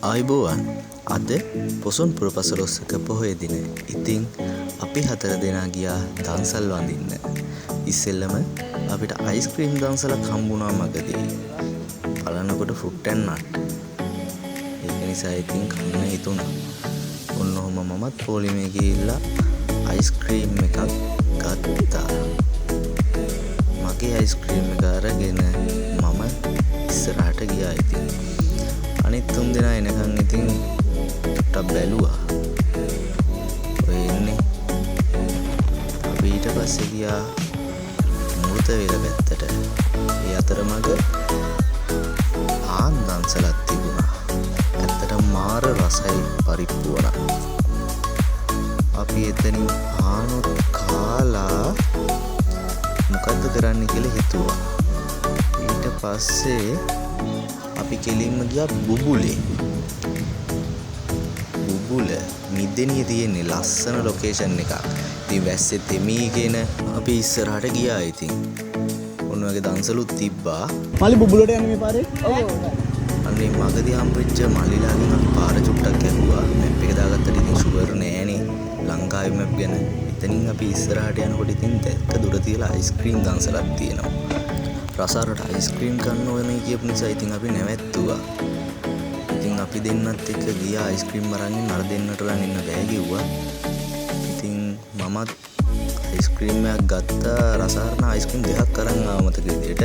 ආයුබෝවන් අද පොසොන් පුර පසළොස්වක පොහොය දින. ඉතින් අපි 4 දෙනා ගියා දන්සල් වඳින්න. ඉස්සෙල්ලම අපිට අයිස්ක්‍රීම් දන්සලක් හම්බුණා මගදී. බලනකොට ෆෘට් ඇන්ඩ් නට්. ඒක නිසා ඉතින් කන්න හිතුණා. ඔන්න ඔහම මමත් පොලිමේ ගිහිල්ලා අයිස්ක්‍රීම් එකක් ගත්තා. මගේ අයිස්ක්‍රීම් එක අරගෙන මම ඉස්සරහට ගියා. ඉතින් අනිත් තුන් දෙනා එනකන් ඉතින් ටක් බැලුවා. ඔය එන්නේ. අපි ඊට පස්සේ ගියා මෘත වේල පැත්තට. ඒ අතරමඟ ආන් දන්සලක් තිබුණා. ඇත්තටම මාර රසයි පරිප්පු වුණා. අපි එතනින් ආනොත් කාලා මොකද්ද කරන්න කියලා හිතුවා. ඊට පස්සේ අපි කෙලින්ම ගියා බුබුලේ. බුබුල මිදෙනිය තියෙන්නේ ලස්සන ලොකේෂන් එකක්. ඉතින් වැස්සේ තෙමීගෙන අපි ඉස්සරහට ගියා. ඉතින් ඔන්න ඔයගේ දන්සලුත් තිබ්බා. මල්ලි බුබුලට යන්නේ මේ පාරේ? ඔව්. අනේ මගදී හම්බෙච්ච මල්ලිලාගෙන් අපි පාර චුට්ටක් ඇහුවා. මැප් එක දාගත්තට ඉතින් ෂුවර් නෑනේ. ලංකාවේ මැප් ගැන. එතනින් අපි ඉස්සරහට යනකොට ඉතින් දැක්ක දුර තියලා අයිස්ක්‍රීම් දන්සලක් තියෙනවා. රසාරට අයිස්ක්‍රීම් කන්න ඕනේ කියපු නිසා ඉතින් අපි නැවැත්තුවා. ඉතින් අපි දෙන්නත් එක්ක ගියා අයිස්ක්‍රීම් අරන් අර දෙන්නට රන් ඉන්න බෑ කිව්වා. ඉතින් මමත් අයිස්ක්‍රීම් එකක් ගත්තා. රසාරණ අයිස්ක්‍රීම් දෙකක් අරන් ආව මතක විදියට.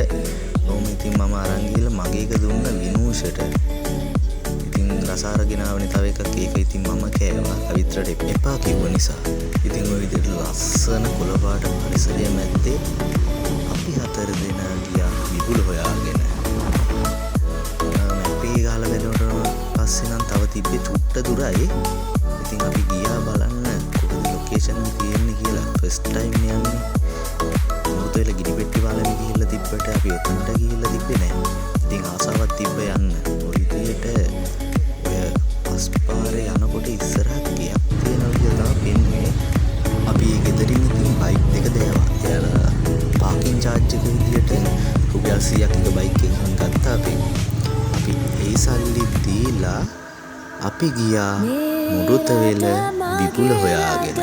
ඔහොම ඉතින් මම අරන් ගිහලා මගේ එක දුන්න විනූෂට. ඉතින් රසාර ගෙනාවනේ තව එකක්. ඒක ඉතින් මම කෑවා. අවිත්‍රට එපා කිව්ව නිසා. ඉතින් ওই විදිහට ලස්සන කොළ පාට පරිසරය මැද්දේ අපි 4 දෙනා ගියා විපුල හොයාගෙන. මැපේ ගහලා බලනකොට පස්සේ නම් තව තිබ්බේ චුට්ට දුරයි. ඉතින් අපි ගියා බලන්න කොහෙද ලොකේෂන් එක තියෙන්නේ කියලා. ෆස්ට් ටයිම් යන්නේ. මොතෙල ගිනි පෙට්ටි වලම ගිහිල්ලා තිබ්බට අපි ඔතනට ගිහිල්ලා තිබ්බේ නැහැ. ඉතින් ආසාවක් තිබ්බ යන්න. ඔය විදියට ඔය පස් පාරේ යනකොට ඉස්සරහට ගියක් තියෙනවා කියලා තමයි පෙන්නේ. අපි ඒ ගෙදරින් ඉතින් බයික් දෙක දේවා. පාකින් චාර්ජ් එක විදියට රුපියල් 100ක් එක බයික් එකකින් ගත්තා අපි. අපි ඒ සල්ලි දීලා අපි ගියා මුරුතවෙල විපුල හොයාගෙන.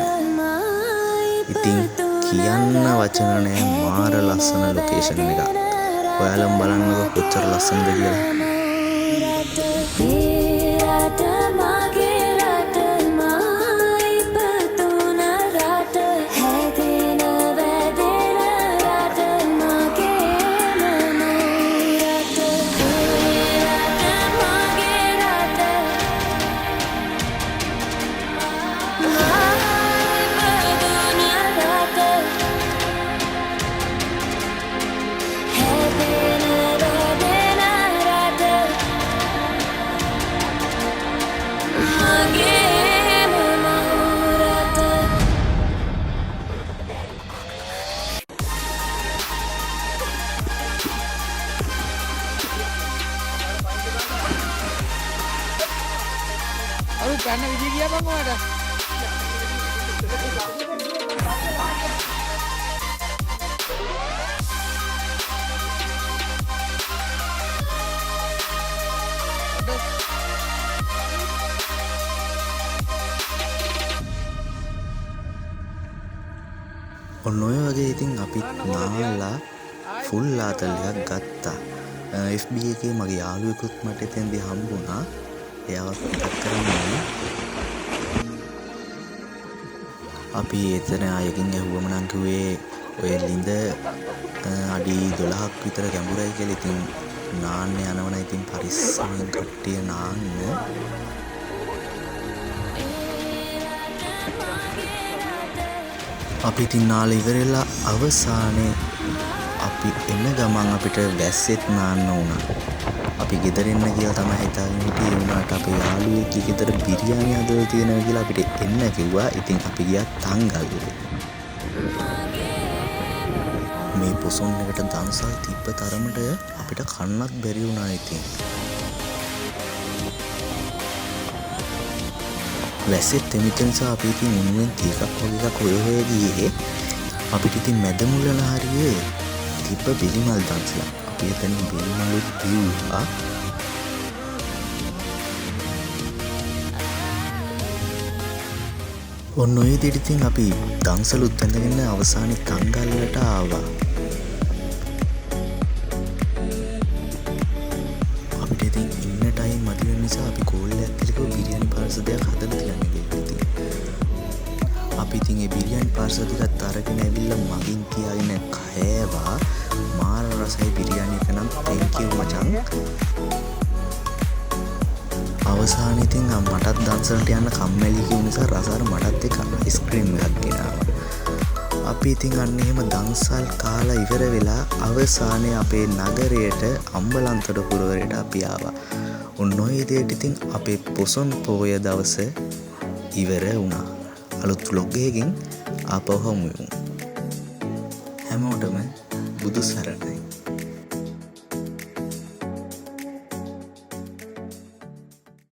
ඉතින් කියන්න වචන නෑ මාර ලස්සන ලොකේෂන් එකක්. ඔයාලම බලන්නකෝ කොච්චර ලස්සනද කියලා. අරු ගන්න විදිය ගියා බං ඔයාට. ඔන්න ඔය වගේ ඉතින් අපිත් නාලා ෆුල් ආතල් එකක් ගත්තා. FB එකේ මගේ යාළුවෙකුත් මට එතෙන්දී හම්බුණා. එයාව කොන්ටැක්ට් කරන්නේ. අපි එතන අයකින් ඇහුවම නම් කිව්වේ ඔය ලිඳ අඩි 12ක් විතර ගැඹුරයි කියලා. ඉතින් නාන්න යනවන ඉතින් පරිස්සමෙන් කට්ටිය නාන්න. අපි ඉතින් නාලා ඉවරලා අවසානයේ අපි එන ගමන් අපිට වැස්සෙත් නාන්න වුණා. අපි ගෙදර එන්න කියලා තමයි හිතාගෙන හිටියේ. වුණාට අපේ යාළුවෙක්ගේ ගෙදර බිරියානි හදලා තියෙනවා කියලා අපිට එන්න කිව්වා. ඉතින් අපි ගියා තංගල්ලේ. මේ පොසොන් එකට දන්සල් තිබ්බ තරමට අපිට කන්නත් බැරි වුණා. ඉතින් වැස්සෙත් තෙමිච්ච නිසා අපි ඉතින් මුන්නෙන් තීකක් වගේ එකක් හොය ගියේ. අපිට ඉතින් මැද මුලන හරියේ තිබ්බ බිලිමල් දන්සලක්. අපි එතනින් බිලිමලුත් බිව්වා. ඔන්න ඔය විදිහට ඉතින් අපි දන්සලුත් ඇඳගෙන අවසානයේ තංගල්ලට ආවා. අපිට ඉතින් ඉන්න ටයිම් මදි වෙන නිසා අපි කෝල්ලයක් පිළිකෝ බිරියානි පාර්සල් දෙකක් හදලා තියන්න ගියා ඉතින්. අපි ඉතින් ඒ බිරියානි පාර්සල් ටිකත් අරගෙන ඇවිල්ලා මගින් තියාගෙන කෑවා. මාර රසයි බිරියානි එක නම් thank you මචං. අවසානයේ ඉතින් මටත් දන්සලට යන්න කම්මැලි කිව්ව නිසා රසාර මටත් එක්ක අයිස්ක්‍රීම් එකක් ගෙනාවා. අපි ඉතින් අන්න එහෙම දන්සල් කාලා ඉවර වෙලා අවසානයේ අපේ නගරයට අම්බලන්තොට පුරවරයට අපි ආවා. ඔන්න ඔය විදිහට ඉතින් අපේ පොසොන් පෝය දවස ඉවර වුණා. අලුත් vlog එකකින් ආපහු හමු වෙමු. හැමෝටම බුදු සරණයි.